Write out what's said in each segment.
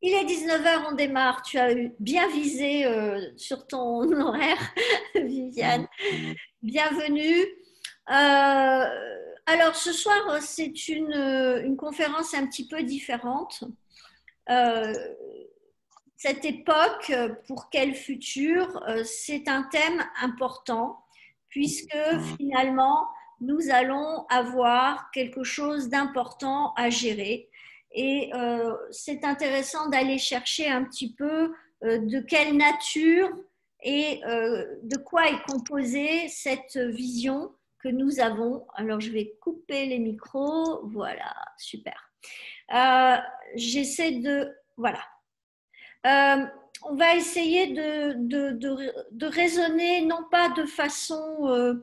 Il est 19h, on démarre. Tu as bien visé sur ton horaire, Viviane. Bienvenue. Alors, ce soir, c'est une conférence un petit peu différente. Euh, cette époque, pour quel futur, c'est un thème important puisque finalement, nous allons avoir quelque chose d'important à gérer. Et c'est intéressant d'aller chercher un petit peu de quelle nature et de quoi est composée cette vision que nous avons. Alors, je vais couper les micros. Voilà, super. Euh, J'essaie de... Voilà. Euh, on va essayer de raisonner non pas de façon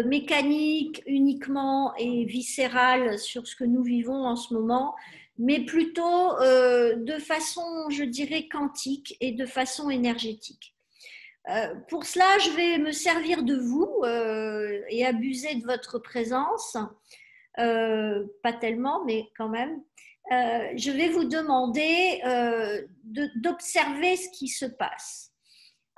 mécanique uniquement et viscérale sur ce que nous vivons en ce moment, mais plutôt de façon, je dirais, quantique et de façon énergétique. Pour cela, je vais me servir de vous et abuser de votre présence, pas tellement, mais quand même. Je vais vous demander d'observer ce qui se passe.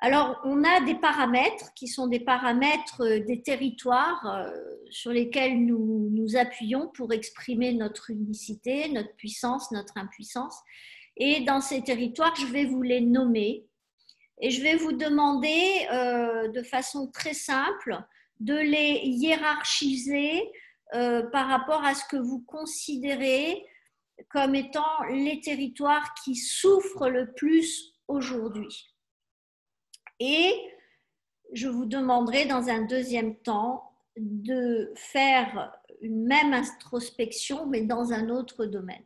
Alors, on a des paramètres qui sont des paramètres des territoires sur lesquels nous nous appuyons pour exprimer notre unicité, notre puissance, notre impuissance. Et dans ces territoires, je vais vous les nommer et je vais vous demander de façon très simple de les hiérarchiser par rapport à ce que vous considérez comme étant les territoires qui souffrent le plus aujourd'hui. Et je vous demanderai dans un deuxième temps de faire une même introspection, mais dans un autre domaine.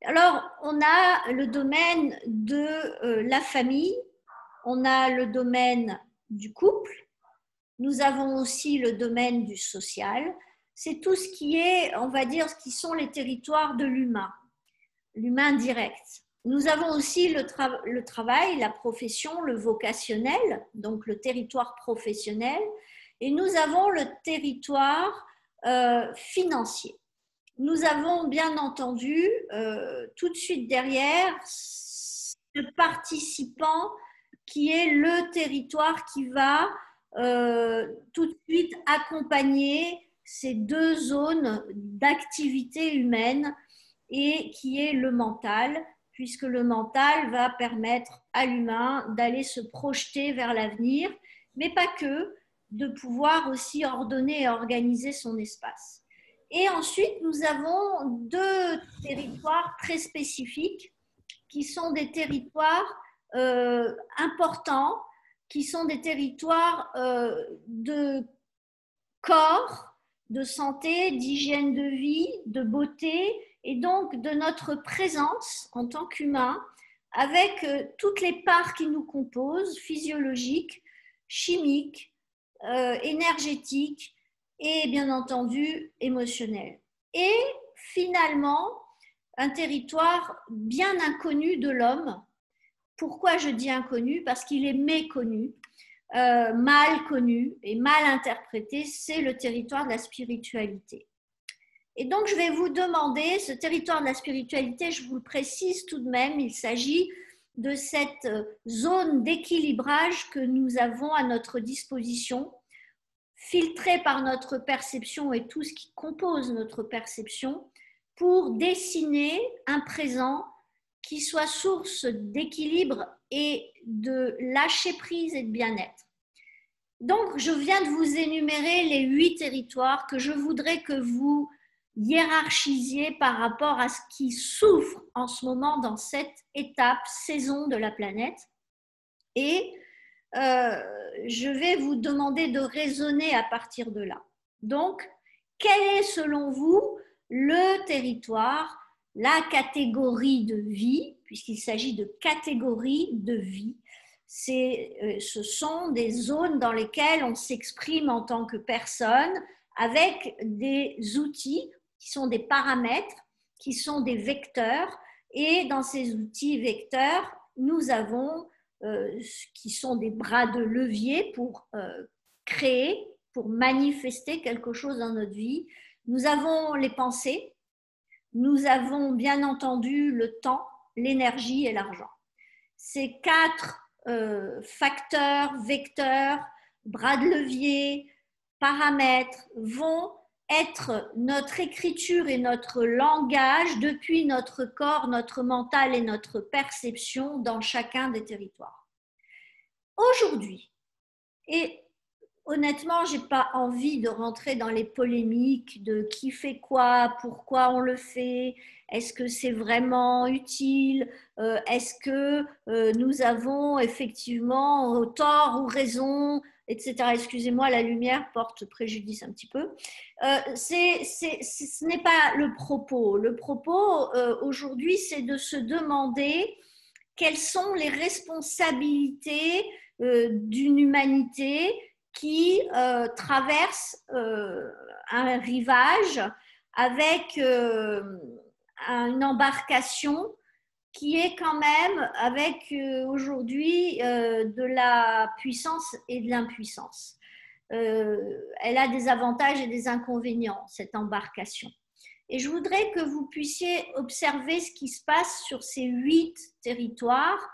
Alors, on a le domaine de la famille, on a le domaine du couple, nous avons aussi le domaine du social. C'est tout ce qui est, on va dire, ce qui sont les territoires de l'humain direct. Nous avons aussi le travail, la profession, le vocationnel, donc le territoire professionnel, et nous avons le territoire financier. Nous avons bien entendu tout de suite derrière ce participant qui est le territoire qui va tout de suite accompagner ces deux zones d'activité humaine et qui est le mental, puisque le mental va permettre à l'humain d'aller se projeter vers l'avenir, mais pas que, de pouvoir aussi ordonner et organiser son espace. Et ensuite, nous avons deux territoires très spécifiques qui sont des territoires importants, qui sont des territoires de corps, de santé, d'hygiène de vie, de beauté, et donc de notre présence en tant qu'humain avec toutes les parts qui nous composent, physiologiques, chimiques, énergétiques et bien entendu émotionnelles. Et finalement, un territoire bien inconnu de l'homme. Pourquoi je dis inconnu? Parce qu'il est méconnu. Mal connu et mal interprété, c'est le territoire de la spiritualité. Et donc, je vais vous demander, ce territoire de la spiritualité, je vous le précise tout de même, il s'agit de cette zone d'équilibrage que nous avons à notre disposition, filtrée par notre perception et tout ce qui compose notre perception, pour dessiner un présent qui soit source d'équilibre et de lâcher prise et de bien-être. Donc, je viens de vous énumérer les 8 territoires que je voudrais que vous hiérarchisiez par rapport à ce qui souffre en ce moment dans cette étape, saison de la planète. Et je vais vous demander de raisonner à partir de là. Donc, quel est selon vous le territoire, la catégorie de vie, puisqu'il s'agit de catégories de vie? Ce sont des zones dans lesquelles on s'exprime en tant que personne avec des outils qui sont des paramètres, qui sont des vecteurs. Et dans ces outils vecteurs, nous avons qui sont des bras de levier pour créer, pour manifester quelque chose dans notre vie. Nous avons les pensées, nous avons bien entendu le temps, l'énergie et l'argent. Ces 4 facteurs, vecteurs, bras de levier, paramètres vont être notre écriture et notre langage depuis notre corps, notre mental et notre perception dans chacun des territoires. Aujourd'hui, et honnêtement, je n'ai pas envie de rentrer dans les polémiques de qui fait quoi, pourquoi on le fait, est-ce que c'est vraiment utile, est-ce que nous avons effectivement tort ou raison, etc. Excusez-moi, la lumière porte préjudice un petit peu. Ce n'est pas le propos. Le propos aujourd'hui, c'est de se demander quelles sont les responsabilités d'une humanité qui traverse un rivage avec une embarcation qui est quand même avec aujourd'hui de la puissance et de l'impuissance. Elle a des avantages et des inconvénients, cette embarcation. Et je voudrais que vous puissiez observer ce qui se passe sur ces 8 territoires,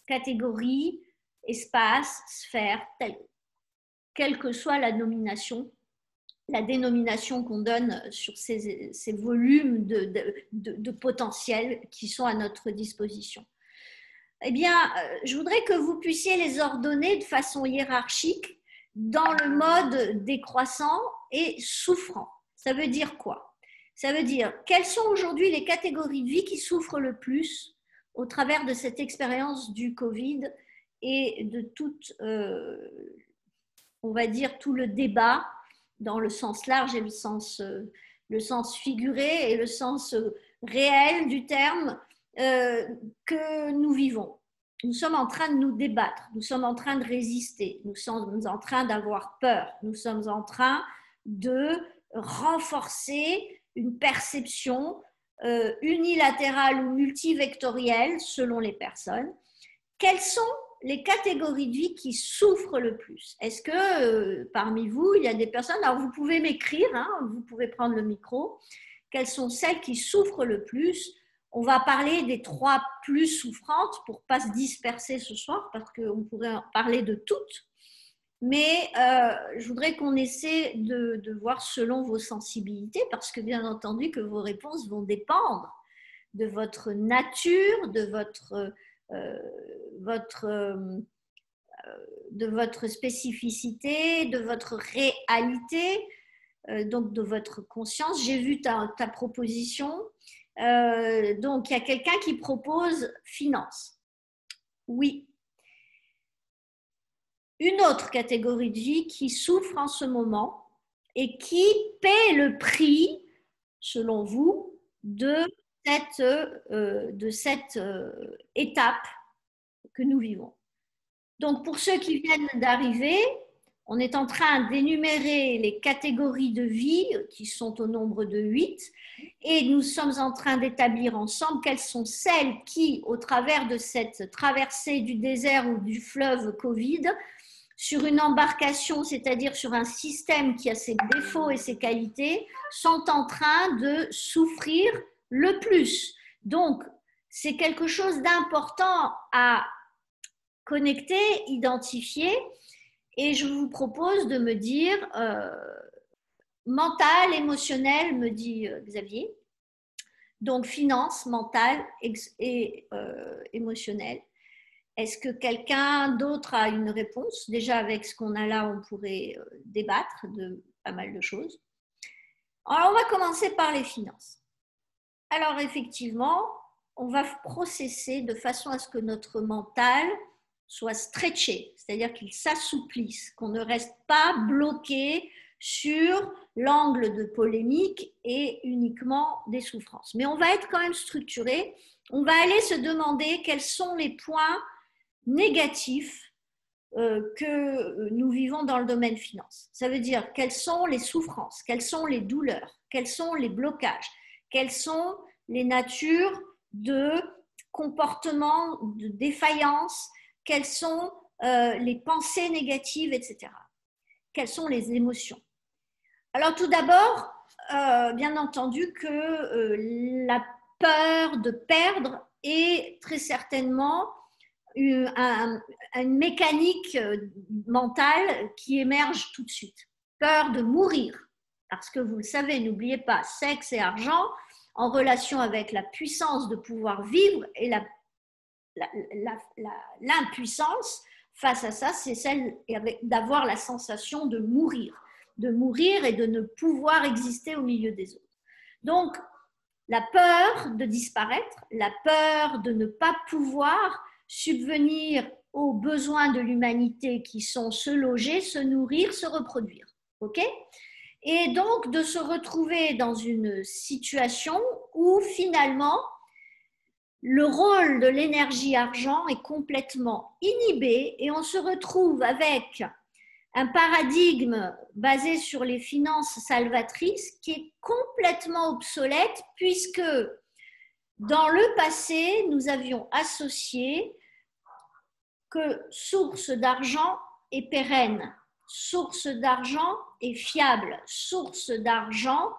catégories, espaces, sphères, quelle que soit la dénomination qu'on donne sur ces volumes de potentiel qui sont à notre disposition. Eh bien, je voudrais que vous puissiez les ordonner de façon hiérarchique dans le mode décroissant et souffrant. Ça veut dire quoi? Ça veut dire quelles sont aujourd'hui les catégories de vie qui souffrent le plus au travers de cette expérience du Covid et de toute on va dire tout le débat dans le sens large et le sens figuré et le sens réel du terme que nous vivons. Nous sommes en train de nous débattre, nous sommes en train de résister, nous sommes en train d'avoir peur, nous sommes en train de renforcer une perception unilatérale ou multivectorielle selon les personnes. Quelles sont les catégories de vie qui souffrent le plus? Est-ce que parmi vous, il y a des personnes, alors vous pouvez m'écrire, hein, vous pouvez prendre le micro, quelles sont celles qui souffrent le plus? On va parler des 3 plus souffrantes pour ne pas se disperser ce soir, parce qu'on pourrait parler de toutes. Mais je voudrais qu'on essaie de voir selon vos sensibilités, parce que bien entendu que vos réponses vont dépendre de votre nature, de votre spécificité, de votre réalité, donc de votre conscience. J'ai vu ta proposition. Donc, il y a quelqu'un qui propose finance. Oui. Une autre catégorie de vie qui souffre en ce moment et qui paie le prix, selon vous, de cette étape que nous vivons. Donc, pour ceux qui viennent d'arriver, on est en train d'énumérer les catégories de vie qui sont au nombre de 8 et nous sommes en train d'établir ensemble quelles sont celles qui, au travers de cette traversée du désert ou du fleuve Covid, sur une embarcation, c'est-à-dire sur un système qui a ses défauts et ses qualités, sont en train de souffrir le plus. Donc, c'est quelque chose d'important à connecter, identifier, et je vous propose de me dire mental, émotionnel, me dit Xavier, donc finance, mental et émotionnel. Est-ce que quelqu'un d'autre a une réponse? Déjà, avec ce qu'on a là, on pourrait débattre de pas mal de choses. Alors, on va commencer par les finances. Alors, effectivement, on va processer de façon à ce que notre mental soit stretché, c'est-à-dire qu'il s'assouplisse, qu'on ne reste pas bloqué sur l'angle de polémique et uniquement des souffrances. Mais on va être quand même structuré. On va aller se demander quels sont les points négatifs que nous vivons dans le domaine finance. Ça veut dire quelles sont les souffrances, quelles sont les douleurs, quels sont les blocages, quelles sont les natures de comportements de défaillance, quelles sont les pensées négatives, etc. Quelles sont les émotions? Alors tout d'abord, bien entendu que la peur de perdre et très certainement une mécanique mentale qui émerge tout de suite. Peur de mourir. Parce que vous le savez, n'oubliez pas, sexe et argent en relation avec la puissance de pouvoir vivre et l'impuissance face à ça, c'est celle d'avoir la sensation de mourir et de ne pouvoir exister au milieu des autres. Donc, la peur de disparaître, la peur de ne pas pouvoir subvenir aux besoins de l'humanité qui sont se loger, se nourrir, se reproduire. OK ? Et donc de se retrouver dans une situation où finalement le rôle de l'énergie argent est complètement inhibé et on se retrouve avec un paradigme basé sur les finances salvatrices qui est complètement obsolète puisque dans le passé, nous avions associé que source d'argent est pérenne, source d'argent est fiable, source d'argent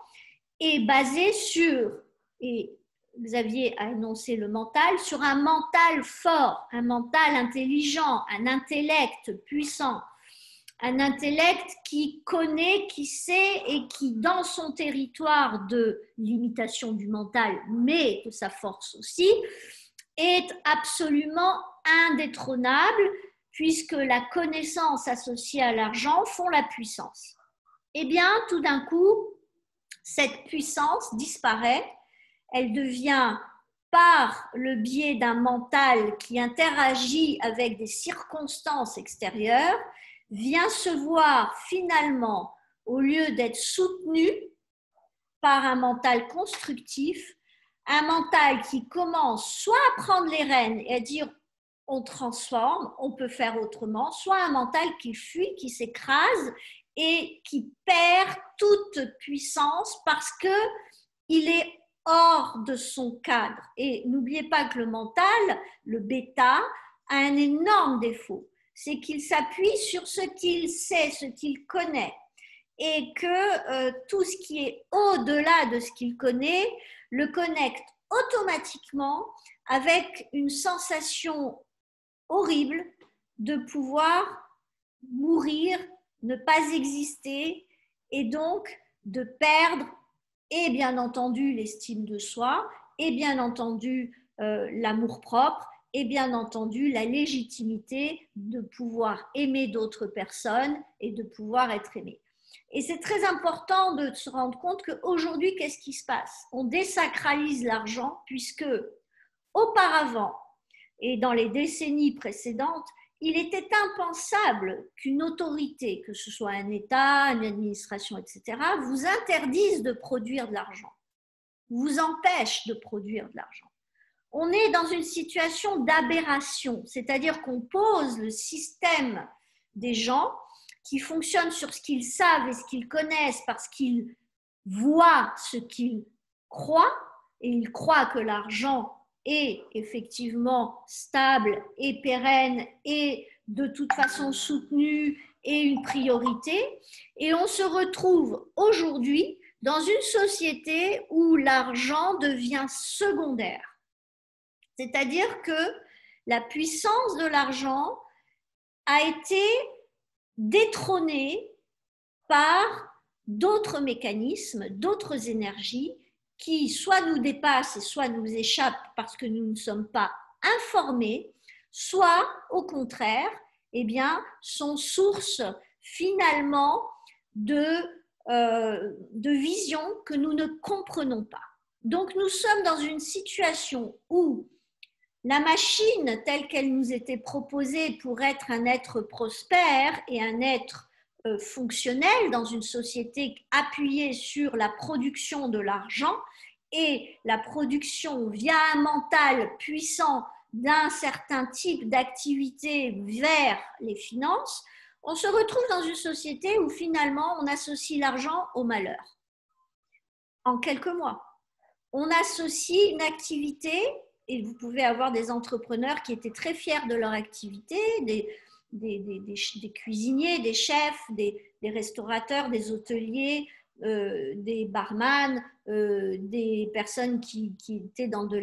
est basée sur, et Xavier a énoncé le mental, sur un mental fort, un mental intelligent, un intellect puissant, un intellect qui connaît, qui sait et qui, dans son territoire de limitation du mental, mais de sa force aussi, est absolument indétrônable puisque la connaissance associée à l'argent font la puissance. Eh bien, tout d'un coup, cette puissance disparaît, elle devient par le biais d'un mental qui interagit avec des circonstances extérieures, vient se voir finalement, au lieu d'être soutenu par un mental constructif, un mental qui commence soit à prendre les rênes et à dire on transforme, on peut faire autrement, soit un mental qui fuit, qui s'écrase et qui perd toute puissance parce qu'il est hors de son cadre. Et n'oubliez pas que le mental, le bêta, a un énorme défaut. C'est qu'il s'appuie sur ce qu'il sait, ce qu'il connaît. Et que tout ce qui est au-delà de ce qu'il connaît le connecte automatiquement avec une sensation horrible de pouvoir mourir, ne pas exister et donc de perdre et bien entendu l'estime de soi et bien entendu l'amour-propre et bien entendu la légitimité de pouvoir aimer d'autres personnes et de pouvoir être aimé. Et c'est très important de se rendre compte qu'aujourd'hui, qu'est-ce qui se passe? On désacralise l'argent puisque auparavant et dans les décennies précédentes, il était impensable qu'une autorité, que ce soit un État, une administration, etc., vous interdise de produire de l'argent, vous empêche de produire de l'argent. On est dans une situation d'aberration, c'est-à-dire qu'on pose le système des gens qui fonctionnent sur ce qu'ils savent et ce qu'ils connaissent parce qu'ils voient ce qu'ils croient et ils croient que l'argent est effectivement stable et pérenne et de toute façon soutenu et une priorité. Et on se retrouve aujourd'hui dans une société où l'argent devient secondaire. C'est-à-dire que la puissance de l'argent a été détrônée par d'autres mécanismes, d'autres énergies qui soit nous dépassent et soit nous échappent parce que nous ne sommes pas informés, soit au contraire, eh bien, sont source finalement de visions que nous ne comprenons pas. Donc nous sommes dans une situation où la machine telle qu'elle nous était proposée pour être un être prospère et un être fonctionnel dans une société appuyée sur la production de l'argent et la production via un mental puissant d'un certain type d'activité vers les finances, on se retrouve dans une société où finalement on associe l'argent au malheur. En quelques mois, on associe une activité. Et vous pouvez avoir des entrepreneurs qui étaient très fiers de leur activité, des cuisiniers, des chefs, des restaurateurs, des hôteliers, des barman, des personnes qui étaient dans de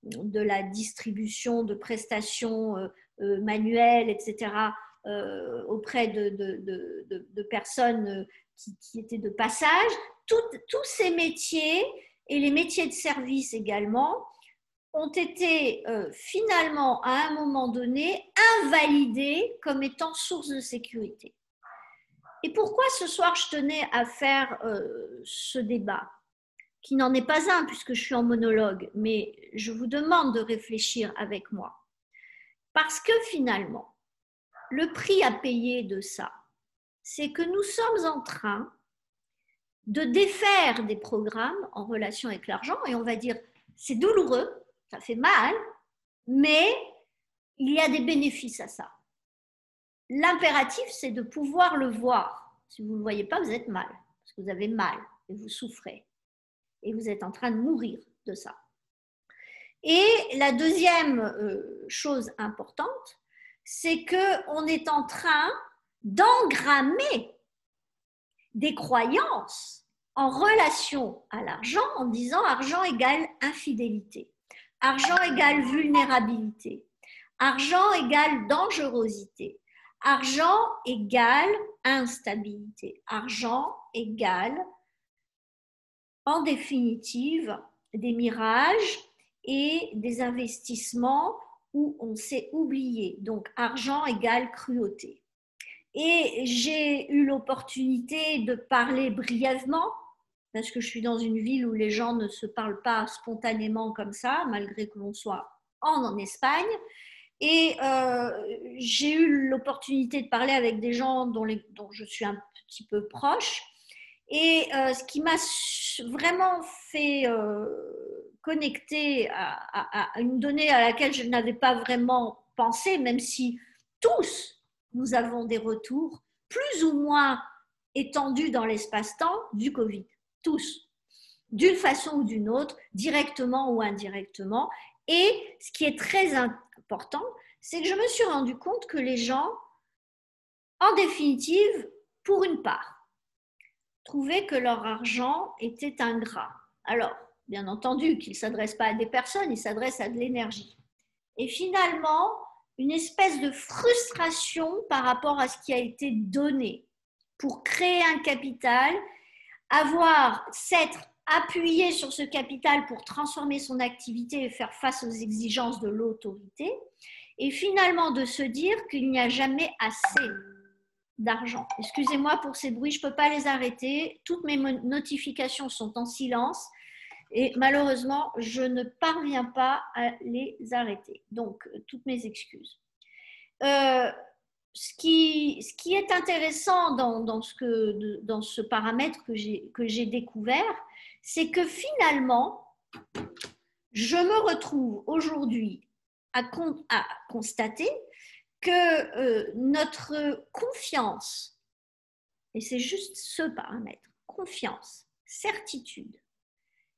de la distribution de prestations manuelles, etc., auprès de personnes qui étaient de passage. Tous ces métiers, et les métiers de service également, ont été finalement, à un moment donné, invalidés comme étant source de sécurité. Et pourquoi ce soir je tenais à faire ce débat, qui n'en est pas un puisque je suis en monologue, mais je vous demande de réfléchir avec moi. Parce que finalement, le prix à payer de ça, c'est que nous sommes en train de défaire des programmes en relation avec l'argent, et on va dire, c'est douloureux, ça fait mal, mais il y a des bénéfices à ça. L'impératif, c'est de pouvoir le voir. Si vous ne le voyez pas, vous êtes mal, parce que vous avez mal et vous souffrez. Et vous êtes en train de mourir de ça. Et la deuxième chose importante, c'est qu'on est en train d'engrammer des croyances en relation à l'argent en disant argent égale infidélité, argent égale vulnérabilité, argent égale dangerosité, argent égale instabilité, argent égale, en définitive, des mirages et des investissements où on s'est oublié. Donc, argent égale cruauté. Et j'ai eu l'opportunité de parler brièvement, parce que je suis dans une ville où les gens ne se parlent pas spontanément comme ça, malgré que l'on soit en Espagne. Et j'ai eu l'opportunité de parler avec des gens dont je suis un petit peu proche. Et ce qui m'a vraiment fait connecter à une donnée à laquelle je n'avais pas vraiment pensé, même si tous nous avons des retours plus ou moins étendus dans l'espace-temps du Covid. Tous, d'une façon ou d'une autre, directement ou indirectement. Et ce qui est très important, c'est que je me suis rendu compte que les gens, en définitive, pour une part, trouvaient que leur argent était ingrat. Alors, bien entendu, qu'il ne s'adresse pas à des personnes, il s'adresse à de l'énergie. Et finalement, une espèce de frustration par rapport à ce qui a été donné pour créer un capital, s'être appuyé sur ce capital pour transformer son activité et faire face aux exigences de l'autorité, et finalement de se dire qu'il n'y a jamais assez d'argent. Excusez-moi pour ces bruits, je ne peux pas les arrêter. Toutes mes notifications sont en silence et malheureusement, je ne parviens pas à les arrêter. Donc, toutes mes excuses. Ce qui est intéressant dans ce paramètre que j'ai découvert, c'est que finalement, je me retrouve aujourd'hui à constater que notre confiance, et c'est juste ce paramètre, confiance, certitude,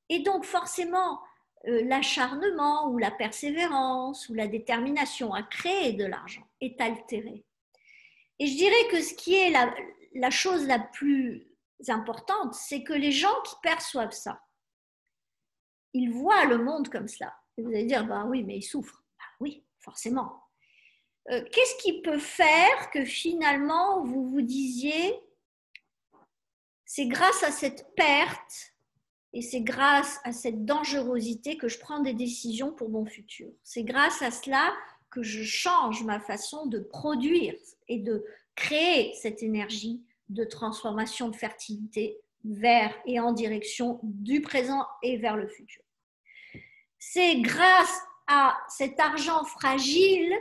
et donc forcément l'acharnement ou la persévérance ou la détermination à créer de l'argent est altéré. Et je dirais que ce qui est la chose la plus importante, c'est que les gens qui perçoivent ça, ils voient le monde comme cela. Et vous allez dire, bah oui, mais ils souffrent. Bah oui, forcément. Qu'est-ce qui peut faire que finalement vous vous disiez, c'est grâce à cette perte et c'est grâce à cette dangerosité que je prends des décisions pour mon futur. C'est grâce à cela que je change ma façon de produire et de créer cette énergie de transformation, de fertilité vers et en direction du présent et vers le futur. C'est grâce à cet argent fragile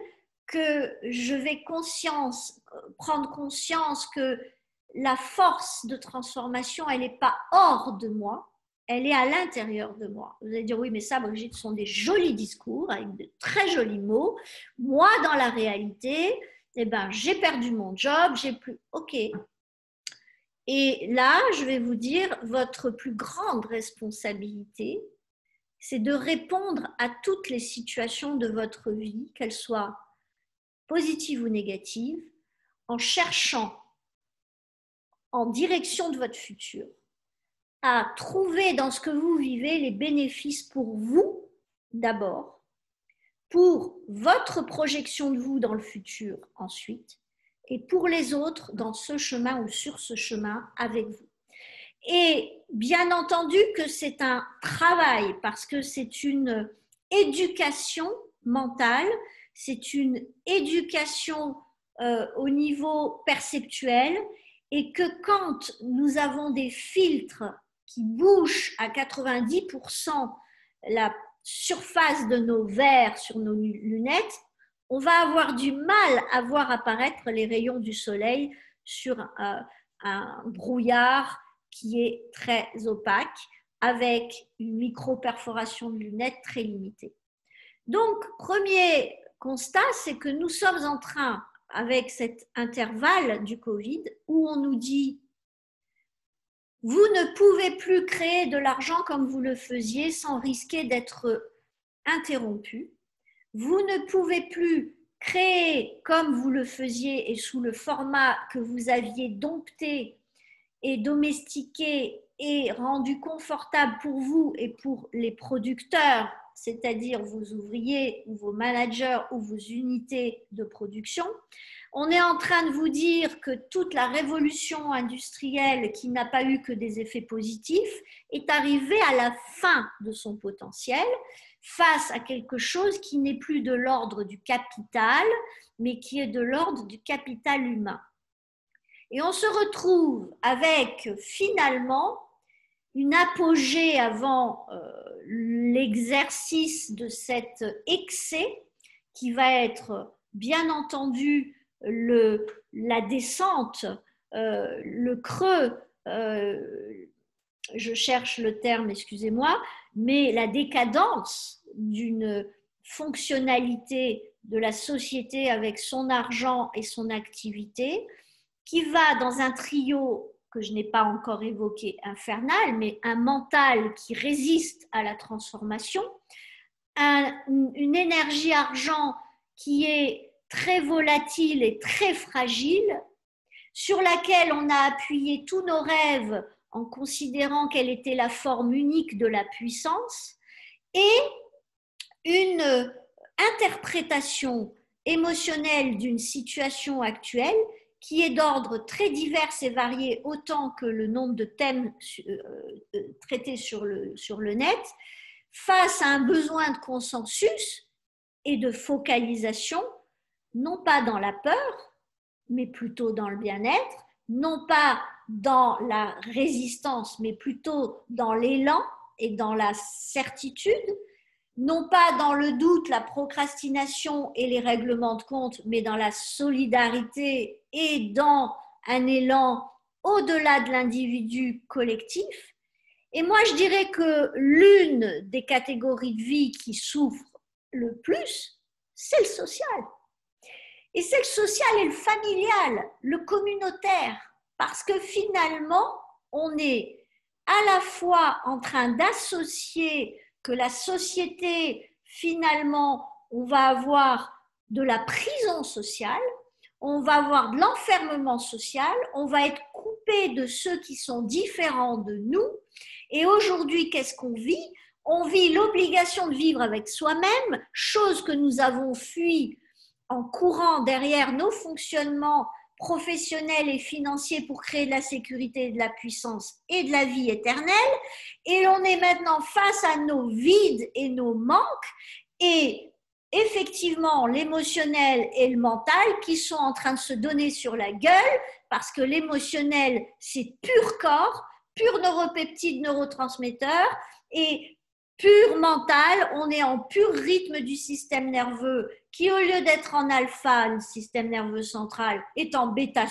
que je vais prendre conscience que la force de transformation, elle n'est pas hors de moi, elle est à l'intérieur de moi. Vous allez dire, oui, mais ça, Brigitte, ce sont des jolis discours avec de très jolis mots. Moi, dans la réalité, eh ben, j'ai perdu mon job, j'ai plus... OK. Et là, je vais vous dire, votre plus grande responsabilité, c'est de répondre à toutes les situations de votre vie, qu'elles soient positives ou négatives, en cherchant en direction de votre futur, à trouver dans ce que vous vivez les bénéfices pour vous d'abord, pour votre projection de vous dans le futur ensuite, et pour les autres dans ce chemin ou sur ce chemin avec vous. Et bien entendu que c'est un travail parce que c'est une éducation mentale, c'est une éducation au niveau perceptuel et que quand nous avons des filtres qui bouchent à 90% la surface de nos verres sur nos lunettes, on va avoir du mal à voir apparaître les rayons du soleil sur un brouillard qui est très opaque avec une micro-perforation de lunettes très limitée. Donc, premier constat, c'est que nous sommes en train, avec cet intervalle du Covid, où on nous dit « Vous ne pouvez plus créer de l'argent comme vous le faisiez sans risquer d'être interrompu. Vous ne pouvez plus créer comme vous le faisiez et sous le format que vous aviez dompté et domestiqué et rendu confortable pour vous et pour les producteurs, c'est-à-dire vos ouvriers ou vos managers ou vos unités de production. On est en train de vous dire que toute la révolution industrielle qui n'a pas eu que des effets positifs est arrivée à la fin de son potentiel face à quelque chose qui n'est plus de l'ordre du capital, mais qui est de l'ordre du capital humain. Et on se retrouve avec finalement une apogée avant l'exercice de cet excès qui va être bien entendu la descente, le creux, je cherche le terme, excusez-moi, mais la décadence d'une fonctionnalité de la société avec son argent et son activité, qui va dans un trio que je n'ai pas encore évoqué, infernal, mais un mental qui résiste à la transformation, une énergie argent qui est très volatile et très fragile, sur laquelle on a appuyé tous nos rêves en considérant qu'elle était la forme unique de la puissance, et une interprétation émotionnelle d'une situation actuelle qui est d'ordre très divers et varié, autant que le nombre de thèmes traités sur le net, face à un besoin de consensus et de focalisation, non pas dans la peur, mais plutôt dans le bien-être, non pas dans la résistance, mais plutôt dans l'élan et dans la certitude, non pas dans le doute, la procrastination et les règlements de compte, mais dans la solidarité et dans un élan au-delà de l'individu collectif. Et moi, je dirais que l'une des catégories de vie qui souffre le plus, c'est le social. Et c'est le social et le familial, le communautaire, parce que finalement, on est à la fois en train d'associer que la société, finalement, on va avoir de la prison sociale, on va avoir de l'enfermement social, on va être coupé de ceux qui sont différents de nous. Et aujourd'hui, qu'est-ce qu'on vit? On vit l'obligation de vivre avec soi-même, chose que nous avons fui en courant derrière nos fonctionnements professionnels et financiers pour créer de la sécurité, de la puissance et de la vie éternelle. Et on est maintenant face à nos vides et nos manques et effectivement l'émotionnel et le mental qui sont en train de se donner sur la gueule parce que l'émotionnel, c'est pur corps, pur neuropeptide, neurotransmetteur et pur mental, on est en pur rythme du système nerveux qui, au lieu d'être en alpha, le système nerveux central, est en bêta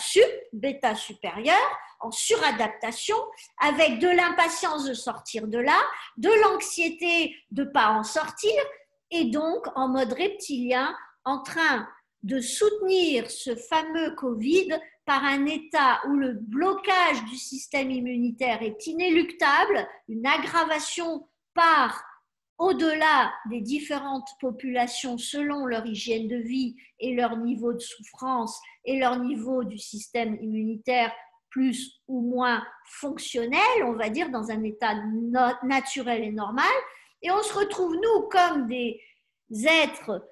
supérieur, en suradaptation, avec de l'impatience de sortir de là, de l'anxiété de ne pas en sortir, et donc en mode reptilien, en train de soutenir ce fameux Covid par un état où le blocage du système immunitaire est inéluctable, une aggravation par au-delà des différentes populations selon leur hygiène de vie et leur niveau de souffrance et leur niveau du système immunitaire plus ou moins fonctionnel, on va dire, dans un état naturel et normal. Et on se retrouve, nous, comme des êtres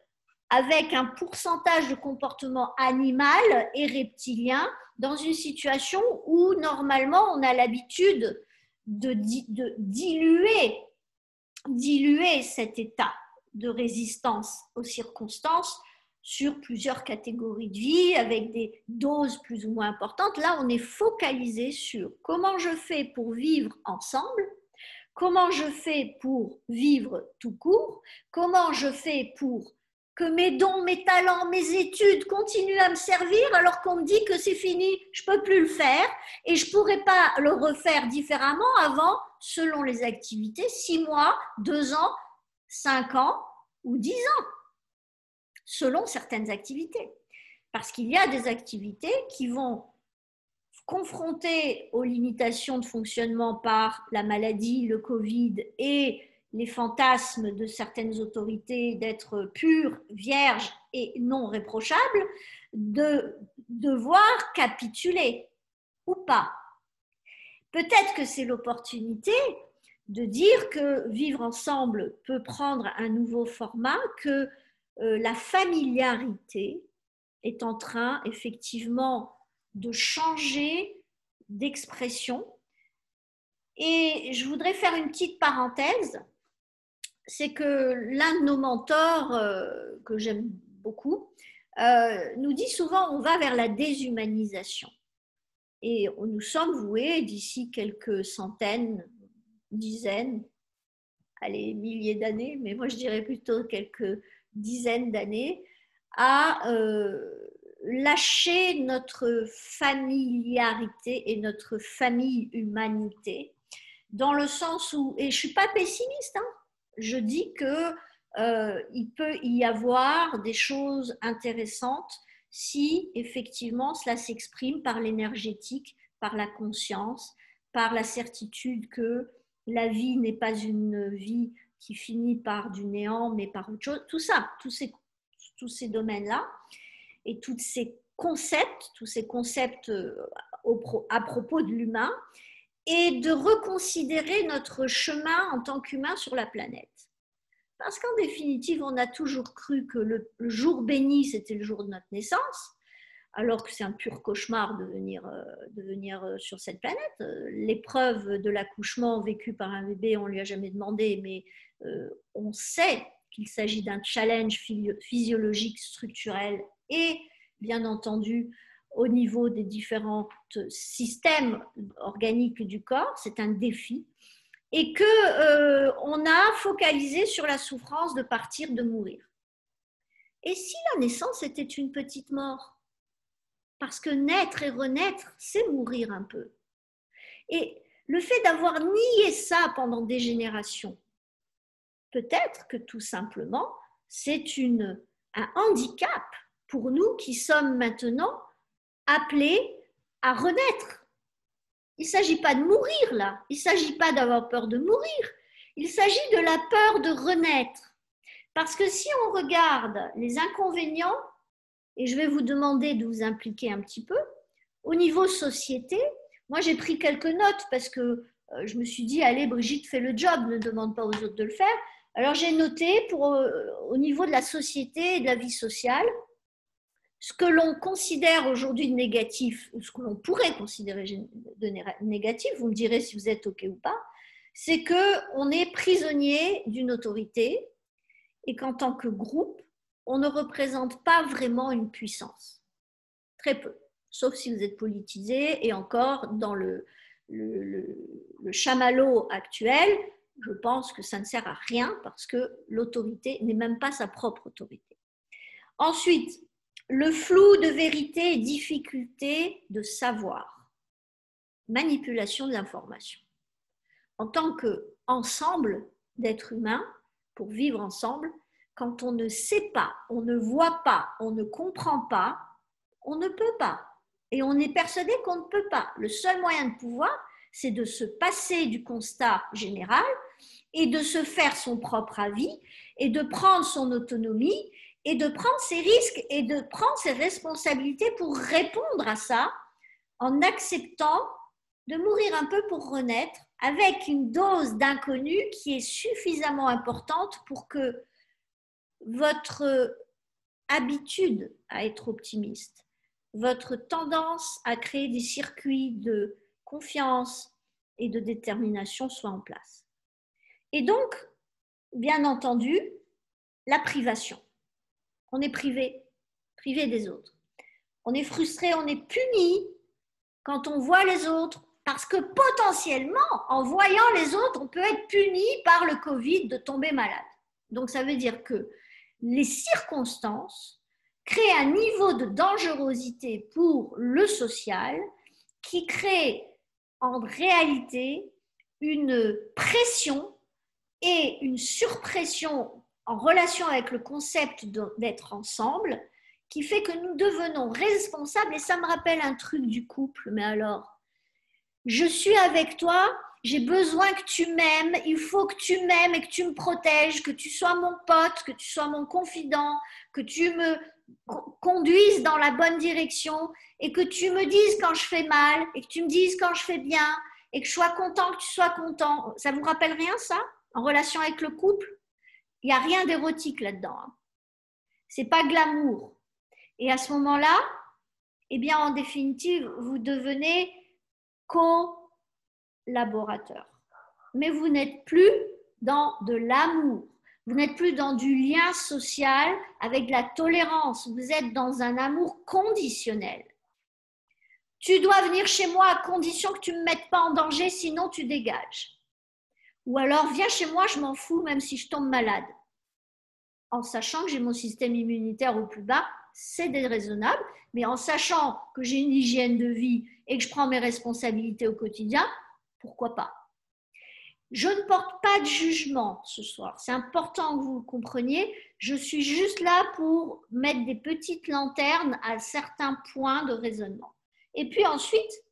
avec un pourcentage de comportement animal et reptilien dans une situation où normalement on a l'habitude de diluer cet état de résistance aux circonstances sur plusieurs catégories de vie avec des doses plus ou moins importantes. Là, on est focalisé sur comment je fais pour vivre ensemble, comment je fais pour vivre tout court, comment je fais pour que mes dons, mes talents, mes études continuent à me servir alors qu'on me dit que c'est fini, je ne peux plus le faire et je ne pourrai pas le refaire différemment avant, selon les activités, 6 mois, 2 ans, 5 ans ou 10 ans, selon certaines activités. Parce qu'il y a des activités qui vont confronter aux limitations de fonctionnement par la maladie, le Covid et les fantasmes de certaines autorités d'être pures, vierges et non réprochables, de devoir capituler ou pas. Peut-être que c'est l'opportunité de dire que vivre ensemble peut prendre un nouveau format, que la familiarité est en train effectivement de changer d'expression. Et je voudrais faire une petite parenthèse, c'est que l'un de nos mentors, que j'aime beaucoup, nous dit souvent on va vers la déshumanisation. Et nous sommes voués d'ici quelques centaines, dizaines, allez, milliers d'années, mais moi je dirais plutôt quelques dizaines d'années, à lâcher notre familiarité et notre famille-humanité, dans le sens où, et je ne suis pas pessimiste, hein, je dis que il peut y avoir des choses intéressantes si effectivement cela s'exprime par l'énergétique, par la conscience, par la certitude que la vie n'est pas une vie qui finit par du néant, mais par autre chose. Tout ça, tous ces domaines-là et tous ces concepts à propos de l'humain, et de reconsidérer notre chemin en tant qu'humain sur la planète. Parce qu'en définitive, on a toujours cru que le jour béni, c'était le jour de notre naissance, alors que c'est un pur cauchemar de venir sur cette planète. L'épreuve de l'accouchement vécue par un bébé, on ne lui a jamais demandé, mais on sait qu'il s'agit d'un challenge physiologique, structurel et, bien entendu, au niveau des différents systèmes organiques du corps, c'est un défi, et qu'on a focalisé sur la souffrance de partir, de mourir. Et si la naissance était une petite mort? Parce que naître et renaître, c'est mourir un peu. Et le fait d'avoir nié ça pendant des générations, peut-être que tout simplement, c'est un handicap pour nous qui sommes maintenant appelés à renaître. Il ne s'agit pas de mourir là, il ne s'agit pas d'avoir peur de mourir, il s'agit de la peur de renaître. Parce que si on regarde les inconvénients, et je vais vous demander de vous impliquer un petit peu, au niveau société, moi j'ai pris quelques notes parce que je me suis dit, allez Brigitte, fais le job, ne demande pas aux autres de le faire. Alors j'ai noté au niveau de la société et de la vie sociale, ce que l'on considère aujourd'hui de négatif, ou ce que l'on pourrait considérer de négatif, vous me direz si vous êtes OK ou pas, c'est qu'on est prisonnier d'une autorité et qu'en tant que groupe, on ne représente pas vraiment une puissance. Très peu, sauf si vous êtes politisé, et encore dans le chamallow actuel, je pense que ça ne sert à rien parce que l'autorité n'est même pas sa propre autorité. Ensuite, le flou de vérité et difficulté de savoir, manipulation de l'information. En tant qu'ensemble d'êtres humains, pour vivre ensemble, quand on ne sait pas, on ne voit pas, on ne comprend pas, on ne peut pas. Et on est persuadé qu'on ne peut pas. Le seul moyen de pouvoir, c'est de se passer du constat général et de se faire son propre avis et de prendre son autonomie et de prendre ses risques et de prendre ses responsabilités pour répondre à ça en acceptant de mourir un peu pour renaître avec une dose d'inconnu qui est suffisamment importante pour que votre habitude à être optimiste, votre tendance à créer des circuits de confiance et de détermination soit en place. Et donc, bien entendu, la privation. On est privé des autres. On est frustré, on est puni quand on voit les autres, parce que potentiellement, en voyant les autres, on peut être puni par le Covid de tomber malade. Donc, ça veut dire que les circonstances créent un niveau de dangerosité pour le social qui crée en réalité une pression et une surpression en relation avec le concept d'être ensemble qui fait que nous devenons responsables. Et ça me rappelle un truc du couple, mais alors, je suis avec toi, j'ai besoin que tu m'aimes, il faut que tu m'aimes et que tu me protèges, que tu sois mon pote, que tu sois mon confident, que tu me conduises dans la bonne direction et que tu me dises quand je fais mal et que tu me dises quand je fais bien et que je sois content, que tu sois content. Ça vous rappelle rien, ça, en relation avec le couple? Il n'y a rien d'érotique là-dedans. Hein. C'est pas glamour. Et à ce moment-là, eh bien, en définitive, vous devenez collaborateur. Mais vous n'êtes plus dans de l'amour. Vous n'êtes plus dans du lien social avec de la tolérance. Vous êtes dans un amour conditionnel. Tu dois venir chez moi à condition que tu ne me mettes pas en danger, sinon tu dégages. Ou alors, viens chez moi, je m'en fous, même si je tombe malade. En sachant que j'ai mon système immunitaire au plus bas, c'est déraisonnable, mais en sachant que j'ai une hygiène de vie et que je prends mes responsabilités au quotidien, pourquoi pas? Je ne porte pas de jugement ce soir, c'est important que vous le compreniez, je suis juste là pour mettre des petites lanternes à certains points de raisonnement. Et puis ensuite,